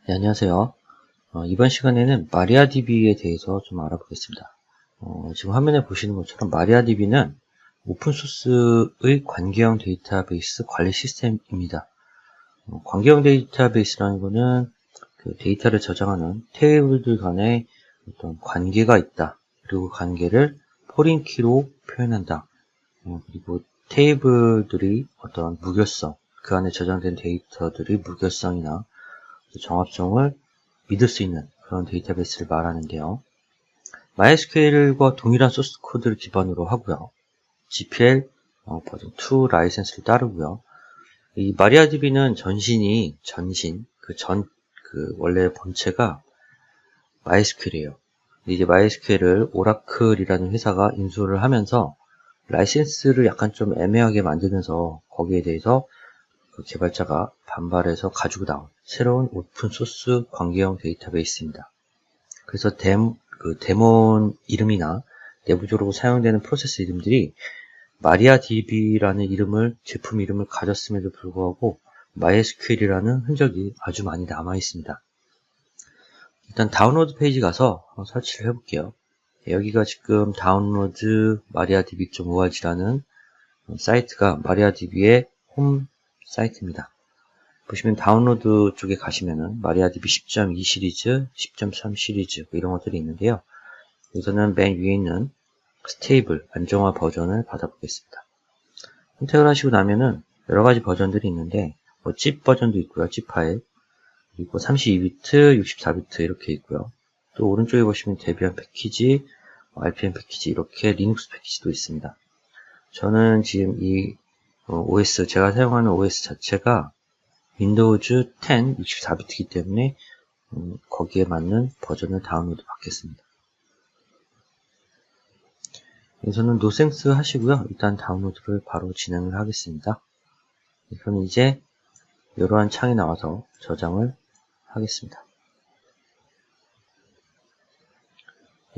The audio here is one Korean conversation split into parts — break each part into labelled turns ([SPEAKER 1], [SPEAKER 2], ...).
[SPEAKER 1] 네, 안녕하세요. 이번 시간에는 마리아DB에 대해서 좀 알아보겠습니다. 지금 화면에 보시는 것처럼 마리아DB는 오픈소스의 관계형 데이터베이스 관리 시스템입니다. 관계형 데이터베이스라는 것은 그 데이터를 저장하는 테이블들 간에 어떤 관계가 있다. 그리고 관계를 포린키로 표현한다. 그리고 테이블들이 어떤 무결성, 그 안에 저장된 데이터들이 무결성이나 정합성을 믿을 수 있는 그런 데이터베이스를 말하는데요. MySQL과 동일한 소스 코드를 기반으로 하고요. GPL 버전 2 라이센스를 따르고요. 이 마리아DB는 원래 본체가 MySQL이에요. 이제 MySQL을 오라클이라는 회사가 인수를 하면서 라이센스를 약간 좀 애매하게 만들면서 거기에 대해서 그 개발자가 반발해서 가지고 나온 새로운 오픈소스 관계형 데이터베이스입니다. 그래서 데몬 이름이나 내부적으로 사용되는 프로세스 이름들이 마리아DB라는 제품 이름을 가졌음에도 불구하고 MySQL이라는 흔적이 아주 많이 남아 있습니다. 일단 다운로드 페이지 가서 설치를 해볼게요. 여기가 지금 다운로드 mariadb.org라는 사이트가 마리아DB의 홈 사이트입니다. 보시면 다운로드 쪽에 가시면은 MariaDB 10.2 시리즈, 10.3 시리즈 이런 것들이 있는데요. 여기서는 맨 위에 있는 스테이블 안정화 버전을 받아보겠습니다. 선택을 하시고 나면은 여러 가지 버전들이 있는데 zip 버전도 있고요. zip 파일 그리고 32비트, 64비트 이렇게 있고요. 또 오른쪽에 보시면 데비안 패키지, RPM 패키지 이렇게 리눅스 패키지도 있습니다. 저는 지금 이 OS, 제가 사용하는 OS 자체가 윈도우즈 10 64비트이기 때문에 거기에 맞는 버전을 다운로드 받겠습니다. 여기서는 노생스 하시고요. 일단 다운로드를 바로 진행을 하겠습니다. 그럼 이제 이러한 창이 나와서 저장을 하겠습니다.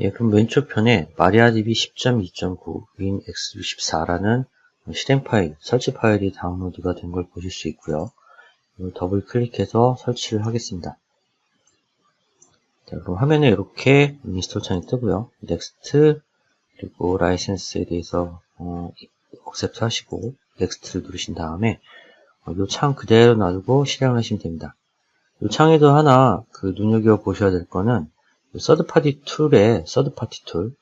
[SPEAKER 1] 예, 그럼 왼쪽 편에 MariaDB 10.2.9 WinX64라는 실행 파일, 설치 파일이 다운로드가 된 걸 보실 수 있고요. 이걸 더블 클릭해서 설치를 하겠습니다. 자, 그럼 화면에 이렇게 인스톨 창이 뜨고요. 넥스트 그리고 라이센스에 대해서 억셉트 하시고 넥스트를 누르신 다음에 이 창 그대로 놔두고 실행을 하시면 됩니다. 이 창에도 하나 눈여겨 보셔야 될 거는 서드파티 툴의 서드파티 툴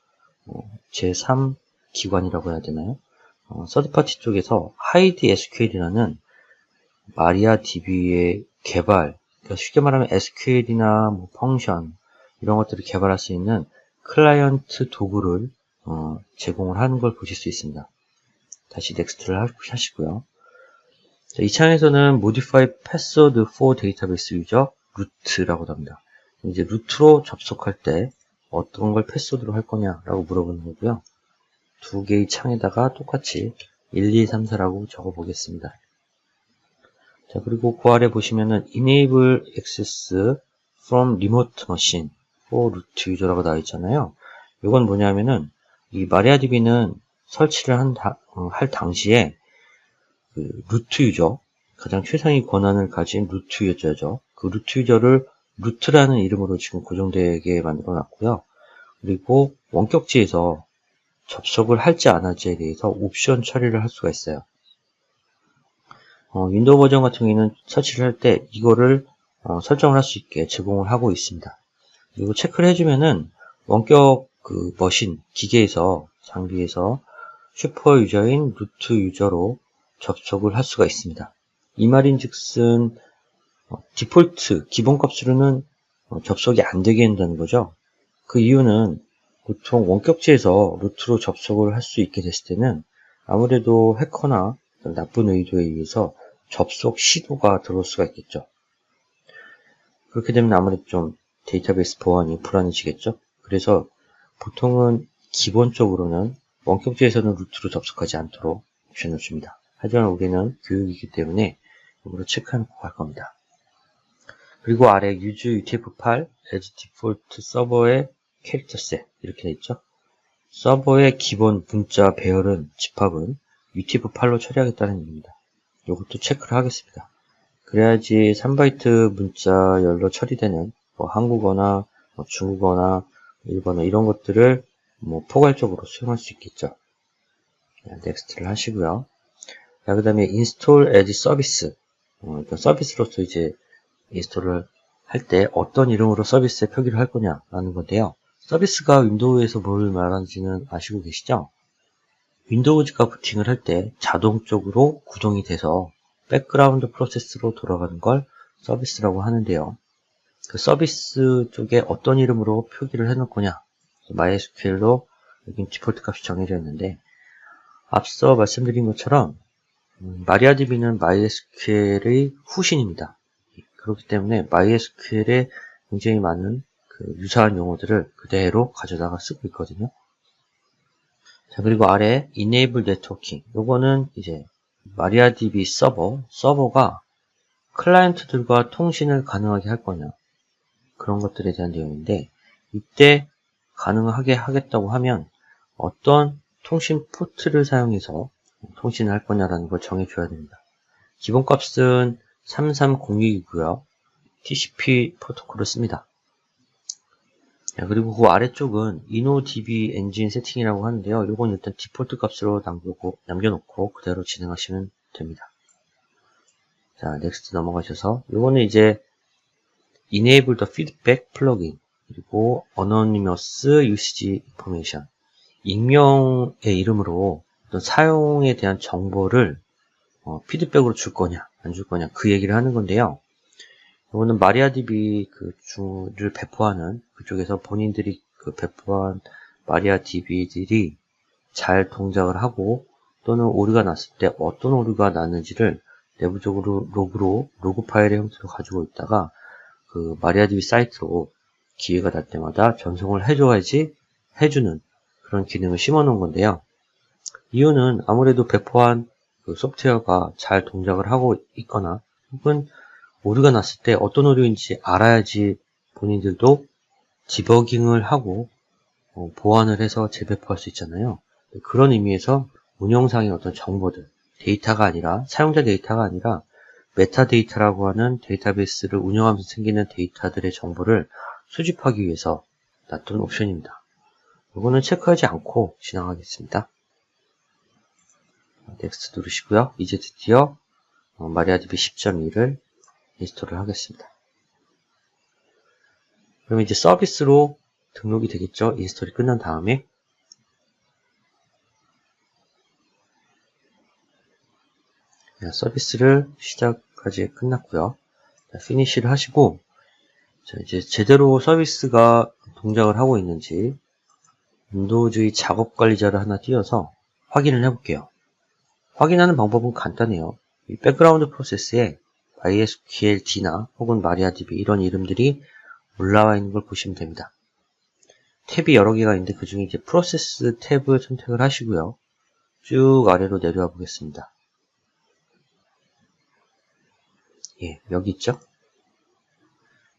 [SPEAKER 1] 제3 기관이라고 해야 되나요? 서드파티 쪽에서 hide SQL이라는 마리아DB의 개발, 그러니까 쉽게 말하면 SQL이나 뭐 펑션 이런 것들을 개발할 수 있는 클라이언트 도구를 제공을 하는 걸 보실 수 있습니다. 다시 넥스트를 하시고요. 자, 이 창에서는 Modify Password for Database User Root라고 합니다. 이제 루트로 접속할 때 어떤 걸 패스워드로 할 거냐라고 물어보는 거고요. 두 개의 창에다가 똑같이 1, 2, 3, 4라고 적어 보겠습니다. 자, 그리고 그 아래 보시면은 Enable Access from Remote Machine for Root User라고 나와 있잖아요. 이건 뭐냐면은 이 MariaDB는 설치를 할 당시에 루트 유저, 가장 최상위 권한을 가진 루트 유저죠. 그 루트 유저를 루트라는 이름으로 지금 고정되게 만들어 놨고요. 그리고 원격지에서 접속을 할지 안 할지에 대해서 옵션 처리를 할 수가 있어요. 윈도우 버전 같은 경우에는 설치를 할 때 이거를 설정을 할 수 있게 제공을 하고 있습니다. 그리고 체크를 해주면은 원격 머신, 기계에서, 장비에서 슈퍼 유저인 루트 유저로 접속을 할 수가 있습니다. 이 말인즉슨 디폴트, 기본값으로는 접속이 안 되게 한다는 거죠. 그 이유는 보통 원격지에서 루트로 접속을 할 수 있게 됐을 때는 아무래도 해커나 나쁜 의도에 의해서 접속 시도가 들어올 수가 있겠죠. 그렇게 되면 아무래도 좀 데이터베이스 보안이 불안해지겠죠. 그래서 보통은 기본적으로는 원격지에서는 루트로 접속하지 않도록 옵션을 줍니다. 하지만 우리는 교육이기 때문에 이거로 체크해놓고 갈 겁니다. 그리고 아래 use UTF-8 as default 서버의 캐릭터 셋 이렇게 되어 있죠. 서버의 기본 문자 배열은 집합은 UTF-8로 처리하겠다는 얘기입니다. 이것도 체크를 하겠습니다. 그래야지 3바이트 문자열로 처리되는 뭐 한국어나 뭐 중국어나 일본어 이런 것들을 뭐 포괄적으로 수용할 수 있겠죠. 넥스트를 하시고요. 자, 그 다음에 install as service. 서비스로서 이제 인스톨을 할 때 어떤 이름으로 서비스에 표기를 할 거냐라는 건데요. 서비스가 윈도우에서 뭘 말하는지는 아시고 계시죠? 윈도우즈가 부팅을 할 때 자동적으로 구동이 돼서 백그라운드 프로세스로 돌아가는 걸 서비스라고 하는데요. 그 서비스 쪽에 어떤 이름으로 표기를 해놓을 거냐. MySQL로 여기 디폴트 값이 정해져 있는데 앞서 말씀드린 것처럼 마리아DB는 MySQL의 후신입니다. 그렇기 때문에 MySQL에 굉장히 많은 그 유사한 용어들을 그대로 가져다가 쓰고 있거든요. 자, 그리고 아래 Enable Networking. 요거는 이제 마리아DB 서버가 클라이언트들과 통신을 가능하게 할 거냐. 그런 것들에 대한 내용인데, 이때 가능하게 하겠다고 하면 어떤 통신 포트를 사용해서 통신을 할 거냐라는 걸 정해줘야 됩니다. 기본값은 3302이고요. TCP 프로토콜을 씁니다. 자, 그리고 그 아래쪽은 InnoDB 엔진 세팅이라고 하는데요. 이건 일단 디폴트 값으로 남겨놓고 그대로 진행하시면 됩니다. 자, 넥스트 넘어가셔서 이거는 이제 Enable the Feedback 플러그인 그리고 Anonymous Usage Information 익명의 이름으로 어떤 사용에 대한 정보를 피드백으로 줄 거냐 안 줄 거냐 그 얘기를 하는 건데요. 이거는 마리아DB 를 배포하는 그쪽에서 본인들이 그 배포한 마리아DB들이 잘 동작을 하고 또는 오류가 났을 때 어떤 오류가 났는지를 내부적으로 로그 파일의 형태로 가지고 있다가 그 마리아DB 사이트로 기회가 날 때마다 전송을 해줘야지 해주는 그런 기능을 심어 놓은 건데요. 이유는 아무래도 배포한 그 소프트웨어가 잘 동작을 하고 있거나 혹은 오류가 났을 때 어떤 오류인지 알아야지 본인들도 디버깅을 하고 보완을 해서 재배포할 수 있잖아요. 그런 의미에서 운영상의 어떤 정보들, 데이터가 아니라 사용자 데이터가 아니라 메타데이터라고 하는 데이터베이스를 운영하면서 생기는 데이터들의 정보를 수집하기 위해서 놔둔 옵션입니다. 이거는 체크하지 않고 진행하겠습니다. 넥스트 누르시고요. 이제 드디어 마리아DB 10.2를 인스톨을 하겠습니다. 그러면 이제 서비스로 등록이 되겠죠. 인스톨이 끝난 다음에 서비스를 시작까지 끝났고요. 피니시를 하시고 자, 이제 제대로 서비스가 동작을 하고 있는지 윈도우즈의 작업 관리자를 하나 띄워서 확인을 해볼게요. 확인하는 방법은 간단해요. 이 백그라운드 프로세스에 MySQLD나 혹은 마리아DB 이런 이름들이 올라와 있는 걸 보시면 됩니다. 탭이 여러 개가 있는데 그 중에 이제 프로세스 탭을 선택을 하시고요. 쭉 아래로 내려와 보겠습니다. 예, 여기 있죠?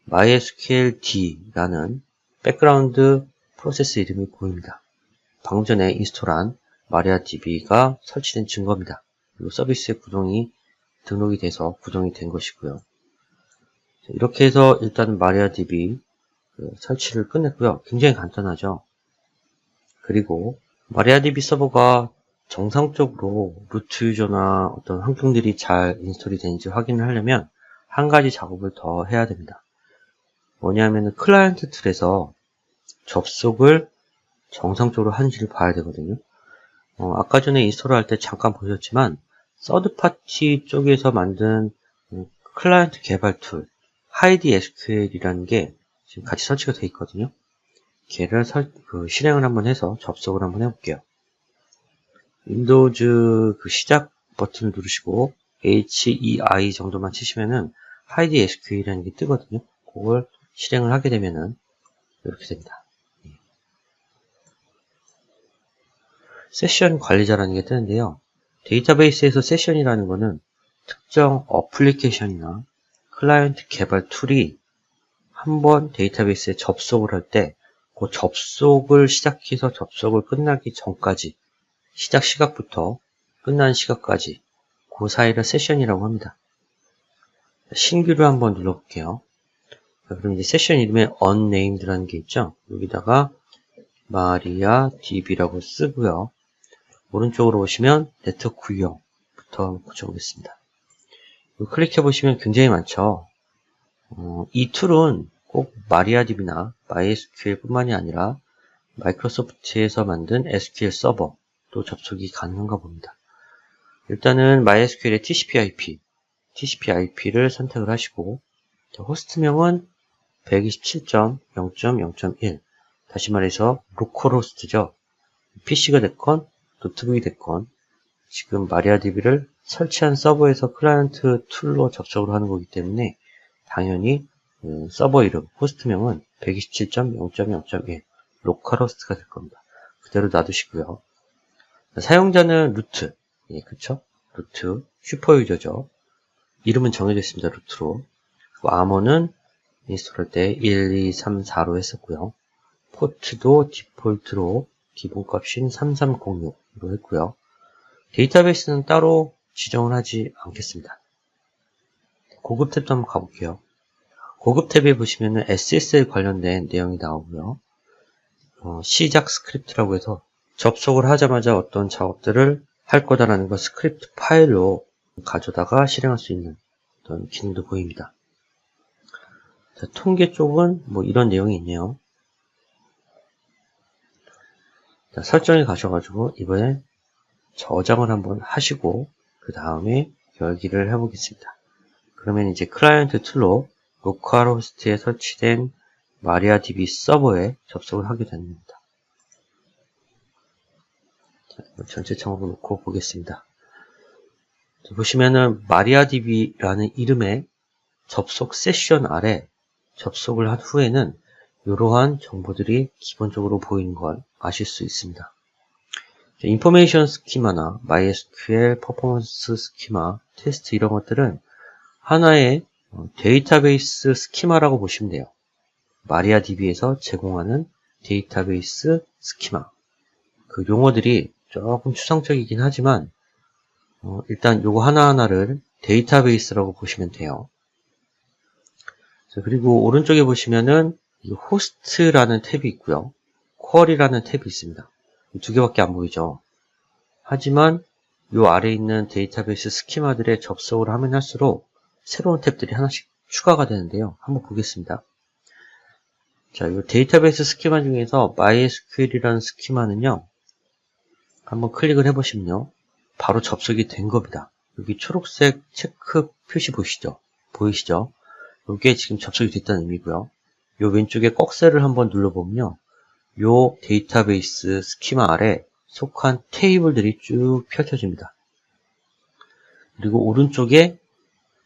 [SPEAKER 1] MySQLD라는 백그라운드 프로세스 이름이 보입니다. 방금 전에 인스톨한 마리아DB가 설치된 증거입니다. 그리고 서비스의 구동이 등록이 돼서 구동이 된 것이고요. 이렇게 해서 일단 마리아DB 설치를 끝냈고요. 굉장히 간단하죠. 그리고 마리아DB 서버가 정상적으로 루트 유저나 어떤 환경들이 잘 인스톨이 되는지 확인을 하려면 한 가지 작업을 더 해야 됩니다. 뭐냐면은 클라이언트 툴에서 접속을 정상적으로 하는지를 봐야 되거든요. 아까 전에 인스톨을 할 때 잠깐 보셨지만 서드파티 쪽에서 만든 클라이언트 개발 툴 HideSQL이라는 게 지금 같이 설치가 되어 있거든요. 걔를 실행을 한번 해서 접속을 한번 해볼게요. 윈도우즈 시작 버튼을 누르시고 HEI 정도만 치시면은 HideSQL이라는 게 뜨거든요. 그걸 실행을 하게 되면은 이렇게 됩니다. 세션 관리자라는 게 뜨는데요. 데이터베이스에서 세션이라는 거는 특정 어플리케이션이나 클라이언트 개발 툴이 한번 데이터베이스에 접속을 할 때 그 접속을 시작해서 접속을 끝나기 전까지 시작 시각부터 끝난 시각까지 그 사이를 세션이라고 합니다. 신규를 한번 눌러볼게요. 자, 그럼 이제 세션 이름에 unnamed라는 게 있죠. 여기다가 mariadb라고 쓰고요. 오른쪽으로 오시면 네트워크 구형부터 고쳐보겠습니다. 클릭해보시면 굉장히 많죠. 이 툴은 꼭 mariadb나 MySQL 뿐만이 아니라 마이크로소프트에서 만든 SQL 서버도 접속이 가능한가 봅니다. 일단은 MySQL의 TCP/IP를 선택을 하시고 호스트명은 127.0.0.1 다시 말해서 로컬 호스트죠. PC가 됐건 노트북이 됐건 지금 마리아DB를 설치한 서버에서 클라이언트 툴로 접속을 하는 거기 때문에 당연히 서버 이름, 호스트명은 127.0.0.1 로컬 호스트가 될 겁니다. 그대로 놔두시고요. 사용자는 루트, 예, 그쵸? 루트, 슈퍼유저죠. 이름은 정해져 있습니다. 루트로. 암호는 인스톨할 때 1, 2, 3, 4로 했었고요. 포트도 디폴트로 기본값인 3306로 했고요. 데이터베이스는 따로 지정을 하지 않겠습니다. 고급 탭도 한번 가볼게요. 고급 탭에 보시면은 SSL 관련된 내용이 나오고요. 시작 스크립트라고 해서 접속을 하자마자 어떤 작업들을 할 거다라는 걸 스크립트 파일로 가져다가 실행할 수 있는 어떤 기능도 보입니다. 자, 통계 쪽은 뭐 이런 내용이 있네요. 자, 설정에 가셔가지고 이번에 저장을 한번 하시고 그 다음에 열기를 해보겠습니다. 그러면 이제 클라이언트 툴로 로컬 호스트에 설치된 마리아DB 서버에 접속을 하게 됩니다. 자, 전체 창으로 놓고 보겠습니다. 자, 보시면은 마리아DB라는 이름의 접속 세션 아래 접속을 한 후에는 이러한 정보들이 기본적으로 보이는 걸 아실 수 있습니다. 인포메이션 스키마나 MySQL 퍼포먼스 스키마, 테스트 이런 것들은 하나의 데이터베이스 스키마라고 보시면 돼요. 마리아DB에서 제공하는 데이터베이스 스키마. 그 용어들이 조금 추상적이긴 하지만 일단 요거 하나하나를 데이터베이스라고 보시면 돼요. 그리고 오른쪽에 보시면은 호스트라는 탭이 있고요. 쿼리라는 탭이 있습니다. 두 개밖에 안 보이죠. 하지만 요 아래에 있는 데이터베이스 스키마들에 접속을 하면 할수록 새로운 탭들이 하나씩 추가가 되는데요. 한번 보겠습니다. 자, 이 데이터베이스 스키마 중에서 MySQL이라는 스키마는요. 한번 클릭을 해보시면요. 바로 접속이 된 겁니다. 여기 초록색 체크 표시 보이시죠? 이게 지금 접속이 됐다는 의미고요. 요 왼쪽에 꺽쇠를 한번 눌러보면요. 요 데이터베이스 스키마 아래 속한 테이블들이 쭉 펼쳐집니다. 그리고 오른쪽에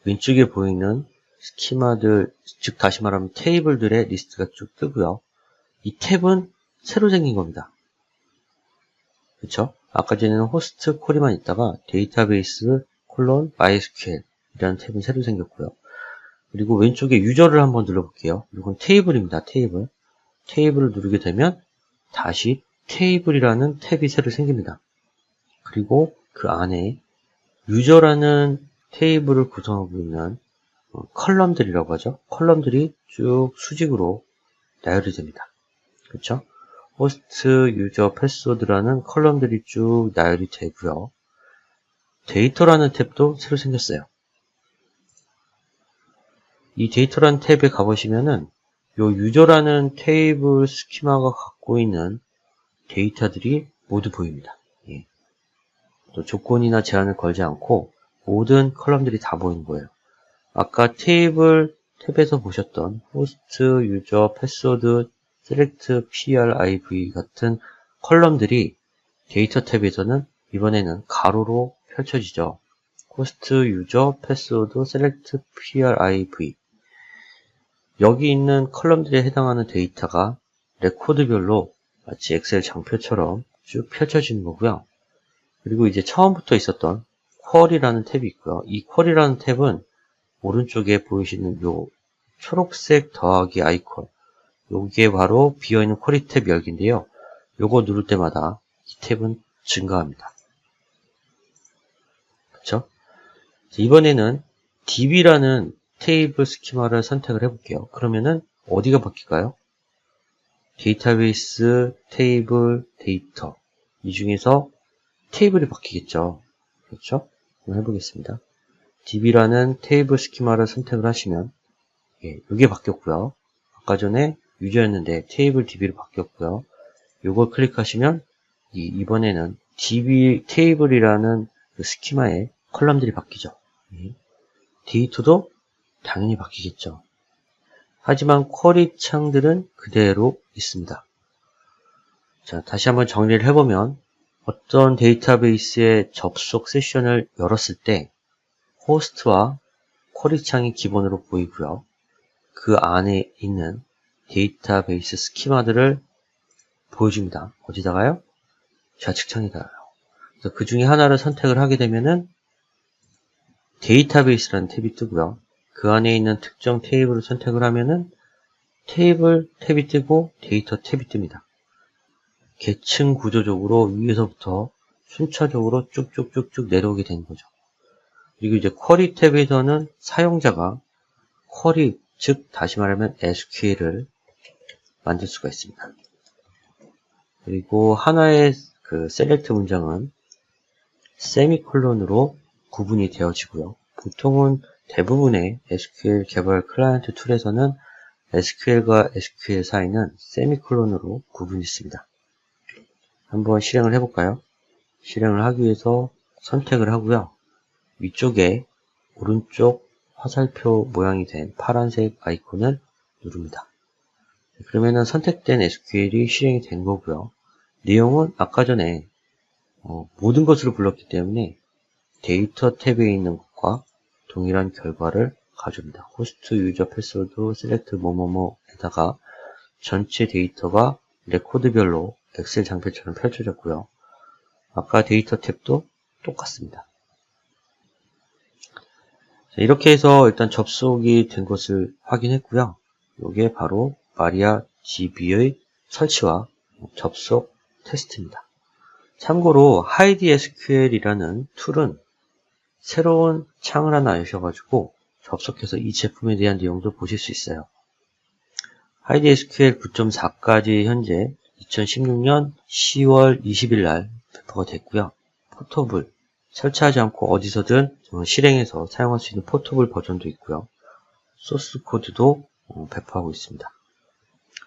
[SPEAKER 1] 왼쪽에 보이는 스키마들, 즉 다시 말하면 테이블들의 리스트가 쭉 뜨고요. 이 탭은 새로 생긴 겁니다. 그쵸? 아까 전에는 호스트 쿼리만 있다가 데이터베이스 콜론 MySQL 이라는 탭은 새로 생겼고요. 그리고 왼쪽에 유저를 한번 눌러볼게요. 이건 테이블입니다. 테이블을 누르게 되면 다시 테이블이라는 탭이 새로 생깁니다. 그리고 그 안에 유저라는 테이블을 구성하고 있는 컬럼들이라고 하죠. 컬럼들이 쭉 수직으로 나열이 됩니다. 그렇죠? 호스트, 유저, 패스워드라는 컬럼들이 쭉 나열이 되고요. 데이터라는 탭도 새로 생겼어요. 이 데이터라는 탭에 가보시면은 요 유저라는 테이블 스키마가 갖고 있는 데이터들이 모두 보입니다. 예. 또 조건이나 제한을 걸지 않고 모든 컬럼들이 다 보이는 거예요. 아까 테이블 탭에서 보셨던 호스트, 유저, 패스워드, 셀렉트, PRIV 같은 컬럼들이 데이터 탭에서는 이번에는 가로로 펼쳐지죠. 호스트, 유저, 패스워드, 셀렉트, PRIV 여기 있는 컬럼들에 해당하는 데이터가 레코드별로 마치 엑셀 장표처럼 쭉 펼쳐지는 거고요. 그리고 이제 처음부터 있었던 쿼리라는 탭이 있고요. 이 쿼리라는 탭은 오른쪽에 보이시는 요 초록색 더하기 아이콘 요게 바로 비어있는 쿼리 탭 열기인데요. 요거 누를 때마다 이 탭은 증가합니다. 그렇죠? 이번에는 db라는 테이블 스키마를 선택을 해볼게요. 그러면은 어디가 바뀔까요? 데이터베이스, 테이블, 데이터. 이 중에서 테이블이 바뀌겠죠. 그렇죠? 한번 해보겠습니다. db라는 테이블 스키마를 선택을 하시면, 이게 바뀌었고요. 아까 전에 유저였는데 테이블 db로 바뀌었고요. 요걸 클릭하시면, 이번에는 db 테이블이라는 그 스키마의 컬럼들이 바뀌죠. 데이터도 당연히 바뀌겠죠. 하지만 쿼리 창들은 그대로 있습니다. 자, 다시 한번 정리를 해보면 어떤 데이터베이스의 접속 세션을 열었을 때 호스트와 쿼리 창이 기본으로 보이고요. 그 안에 있는 데이터베이스 스키마들을 보여줍니다. 어디다가요? 좌측 창에다가요. 그래서 그 중에 하나를 선택을 하게 되면은 데이터베이스라는 탭이 뜨고요. 그 안에 있는 특정 테이블을 선택을 하면은 테이블 탭이 뜨고 데이터 탭이 뜹니다. 계층 구조적으로 위에서부터 순차적으로 쭉쭉쭉쭉 내려오게 되는 거죠. 그리고 이제 쿼리 탭에서는 사용자가 쿼리, 즉 다시 말하면 SQL을 만들 수가 있습니다. 그리고 하나의 그 셀렉트 문장은 세미콜론으로 구분이 되어지고요. 보통은 대부분의 SQL 개발 클라이언트 툴에서는 SQL과 SQL 사이는 세미콜론으로 구분이 있습니다. 한번 실행을 해볼까요? 실행을 하기 위해서 선택을 하고요. 위쪽에 오른쪽 화살표 모양이 된 파란색 아이콘을 누릅니다. 그러면은 선택된 SQL이 실행이 된 거고요. 내용은 아까 전에 모든 것으로 불렀기 때문에 데이터 탭에 있는 것과 동일한 결과를 가져옵니다. 호스트 유저 패스워드 셀렉트 뭐뭐뭐에다가 전체 데이터가 레코드별로 엑셀 장표처럼 펼쳐졌고요. 아까 데이터 탭도 똑같습니다. 자, 이렇게 해서 일단 접속이 된 것을 확인했고요. 이게 바로 마리아DB의 설치와 접속 테스트입니다. 참고로 HideSQL이라는 툴은 새로운 창을 하나 여셔가지고 접속해서 이 제품에 대한 내용도 보실 수 있어요. HideSQL 9.4까지 현재 2016년 10월 20일 날 배포가 됐고요. 포터블, 설치하지 않고 어디서든 실행해서 사용할 수 있는 포터블 버전도 있고요. 소스 코드도 배포하고 있습니다.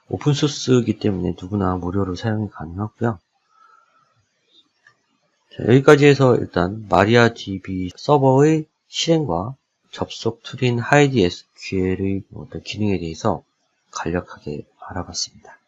[SPEAKER 1] 오픈소스이기 때문에 누구나 무료로 사용이 가능하고요. 자, 여기까지 해서 일단 마리아DB 서버의 실행과 접속 툴인 HideSQL의 어떤 기능에 대해서 간략하게 알아봤습니다.